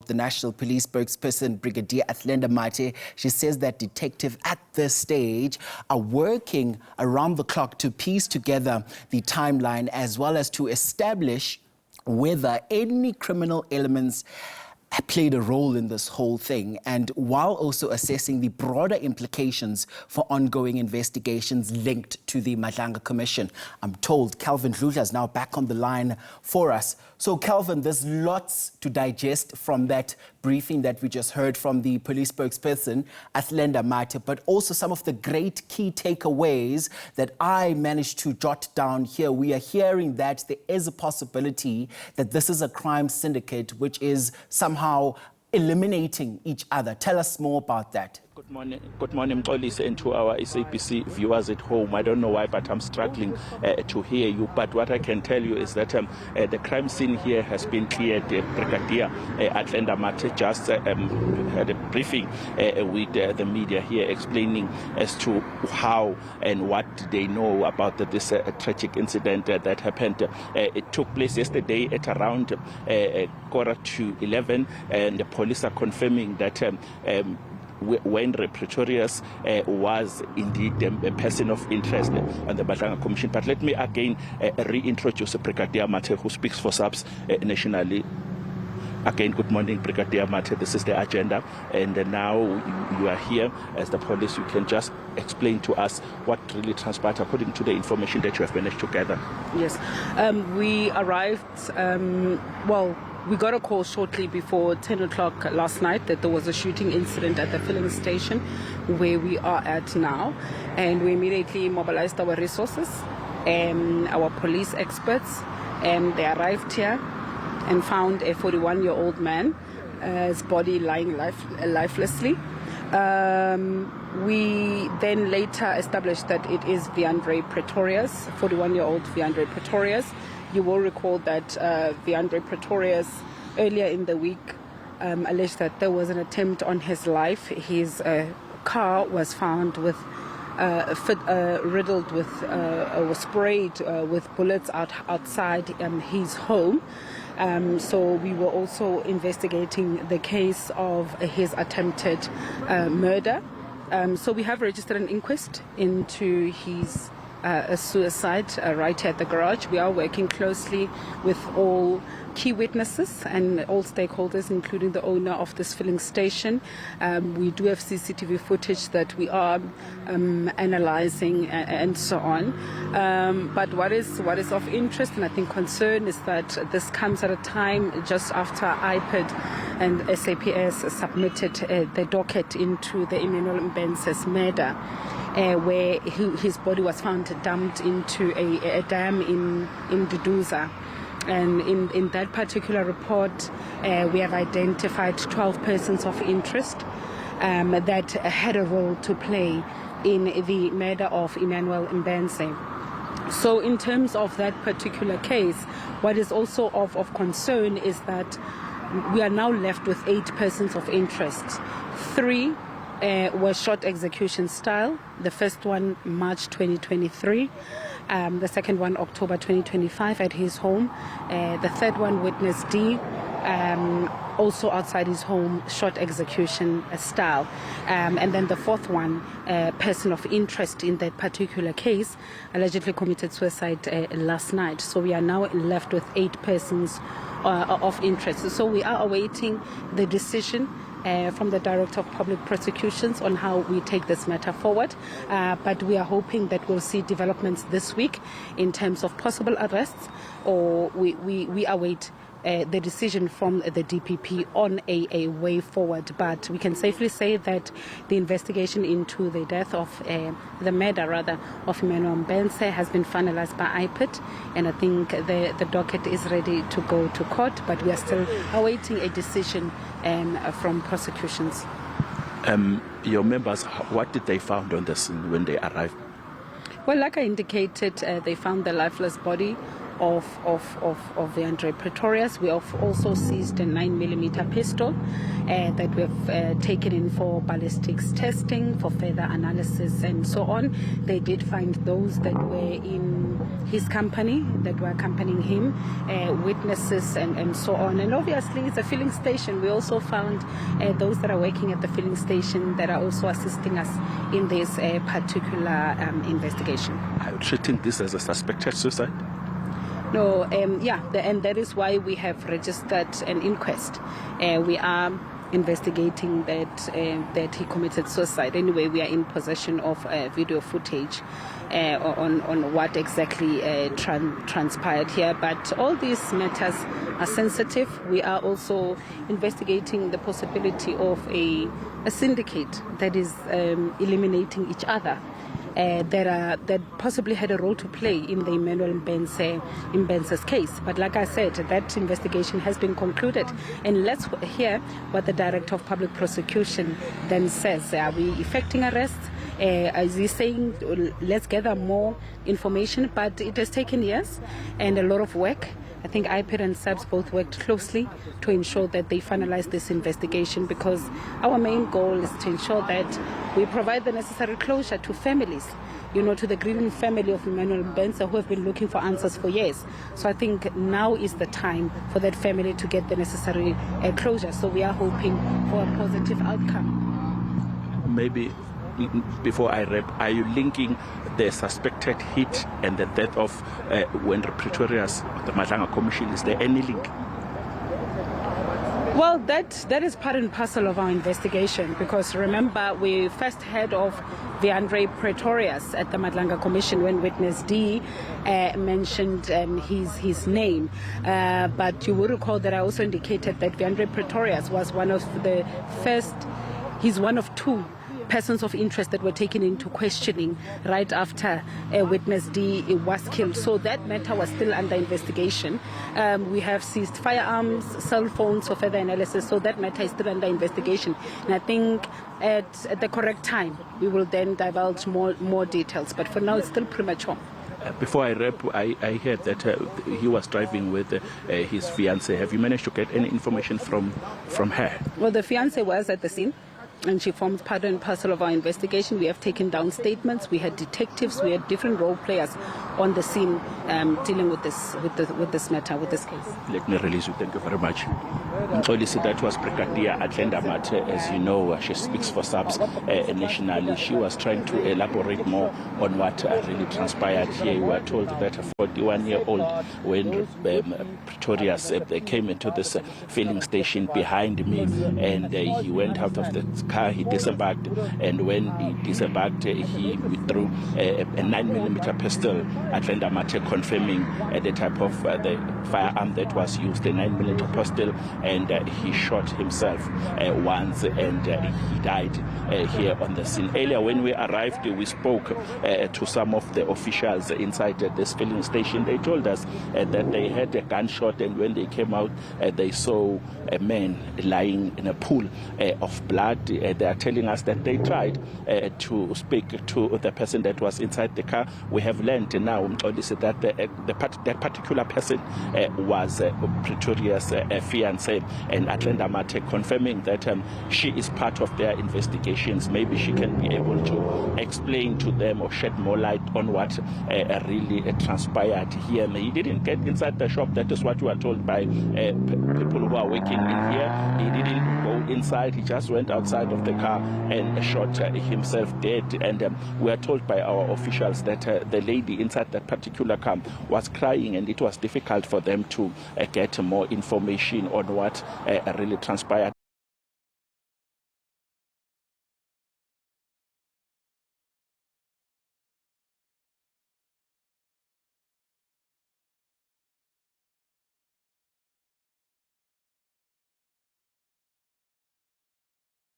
The National Police spokesperson, Brigadier Athlenda Mathe, she says that detectives at this stage are working around the clock to piece together the timeline as well as to establish whether any criminal elements played a role in this whole thing, and while also assessing the broader implications for ongoing investigations linked to the Madlanga Commission. I'm told Calvin Dludla is now back on the line for us. So Calvin, there's lots to digest from that briefing that we just heard from the police spokesperson, Athlenda Mathe, but also some of the great key takeaways that I managed to jot down here. We are hearing that there is a possibility that this is a crime syndicate which is somehow eliminating each other. Tell us more about that. Good morning, Police, and to our SABC viewers at home. I don't know why, but I'm struggling to hear you. But what I can tell you is that the crime scene here has been cleared. Brigadier Athlenda Mathe just had a briefing with the media here explaining as to how and what they know about this tragic incident that happened. It took place yesterday at around 11:15, and the police are confirming that Wiandre Pretorius was indeed a person of interest on the Madlanga Commission. But let me again reintroduce Brigadier Mathe, who speaks for SAPS nationally. Again, good morning, Brigadier Mathe. This is the agenda, and now you are here as the police. You can just explain to us what really transpired according to the information that you have managed to gather. Yes, we arrived, we got a call shortly before 10 o'clock last night that there was a shooting incident at the filling station where we are at now, and we immediately mobilized our resources and our police experts, and they arrived here and found a 41-year-old man, his body lying lifelessly. We then later established that it is Wiandre Pretorius, 41-year-old Wiandre Pretorius. You will recall that Wiandre Pretorius earlier in the week alleged that there was an attempt on his life. His car was found with riddled with, was sprayed with bullets outside his home. So we were also investigating the case of his attempted murder. So we have registered an inquest into his suicide right here at the garage. We are working closely with all key witnesses and all stakeholders, including the owner of this filling station. We do have CCTV footage that we are analyzing and so on. But what is of interest and I think concern is that this comes at a time just after IPID and SAPS submitted the docket into the Emmanuel Mbense's murder, where his body was found dumped into a dam in Dludla. And in that particular report, we have identified 12 persons of interest that had a role to play in the murder of Emmanuel Mbense. So in terms of that particular case, what is also of concern is that we are now left with 8 persons of interest. 3 were short execution style. The first one, March 2023. The second one, October 2025 at his home. The third one, witness D, also outside his home, short execution style. And then the fourth one, person of interest in that particular case, allegedly committed suicide last night. So we are now left with 8 persons of interest. So we are awaiting the decision from the Director of Public Prosecutions on how we take this matter forward. But we are hoping that we'll see developments this week in terms of possible arrests, or we await the decision from the DPP on a way forward. But we can safely say that the investigation into the death of the murder of Emmanuel Mbense has been finalized by IPID, and I think the docket is ready to go to court, but we are still awaiting a decision from prosecutions. Your members, what did they find on the scene when they arrived? Well, like I indicated, they found the lifeless body of Wiandre Pretorius. We have also seized a 9mm pistol that we have taken in for ballistics testing, for further analysis and so on. They did find those that were in his company that were accompanying him, witnesses and so on. And obviously it's a filling station. We also found those that are working at the filling station that are also assisting us in this particular investigation. Are you treating this as a suspected suicide? No, and that is why we have registered an inquest. We are investigating that he committed suicide. Anyway, we are in possession of video footage on what exactly transpired here. But all these matters are sensitive. We are also investigating the possibility of a syndicate that is eliminating each other. That possibly had a role to play in the Emmanuel Mbense's case. But like I said, that investigation has been concluded. And let's hear what the Director of Public Prosecution then says. Are we effecting arrests? Is he saying, let's gather more information? But it has taken years and a lot of work. I think IPID and SAPS both worked closely to ensure that they finalize this investigation, because our main goal is to ensure that we provide the necessary closure to families, to the grieving family of Emmanuel Mbense, who have been looking for answers for years. So I think now is the time for that family to get the necessary closure. So we are hoping for a positive outcome. Maybe before I wrap, are you linking the suspected hit and the death of Wiandre Pretorius of the Madlanga Commission? Is there any link? Well, that is part and parcel of our investigation, because remember, we first heard of Wiandre Pretorius at the Madlanga Commission when witness D mentioned his name. But you will recall that I also indicated that Wiandre Pretorius was one of the first, he's one of two persons of interest that were taken into questioning right after witness D was killed. So that matter was still under investigation. We have seized firearms, cell phones for further analysis. So that matter is still under investigation. And I think at the correct time, we will then divulge more details. But for now, it's still premature. Before I wrap, I heard that he was driving with his fiancée. Have you managed to get any information from her? Well, the fiancée was at the scene, and she forms part and parcel of our investigation. We have taken down statements. We had detectives. We had different role players on the scene dealing with this matter, with this case. Let me release you. Thank you very much. That was Brigadier Athlenda Mathe. As you know, she speaks for SAPS nationally. She was trying to elaborate more on what really transpired here. We were told that a 41-year-old Wiandre Pretorius came into this filling station behind me, and he went out of the car. He disembarked, and when he disembarked, he withdrew a 9mm pistol. Athlenda Mathe confirming the type of the firearm that was used, a 9mm pistol, and he shot himself once, and he died here on the scene. Earlier, when we arrived, we spoke to some of the officials inside this filling station. They told us that they had a gunshot, and when they came out, they saw a man lying in a pool of blood. They are telling us that they tried to speak to the person that was inside the car. We have learned now that that particular person was Pretorius' fiancée, and Athlenda Mathe confirming that she is part of their investigations. Maybe she can be able to explain to them or shed more light on what really transpired here. He didn't get inside the shop. That is what we are told by people who are working in here. He didn't go inside. He just went outside of the car and shot himself dead. And we are told by our officials that the lady inside that particular car was crying, and it was difficult for them to get more information on what really transpired.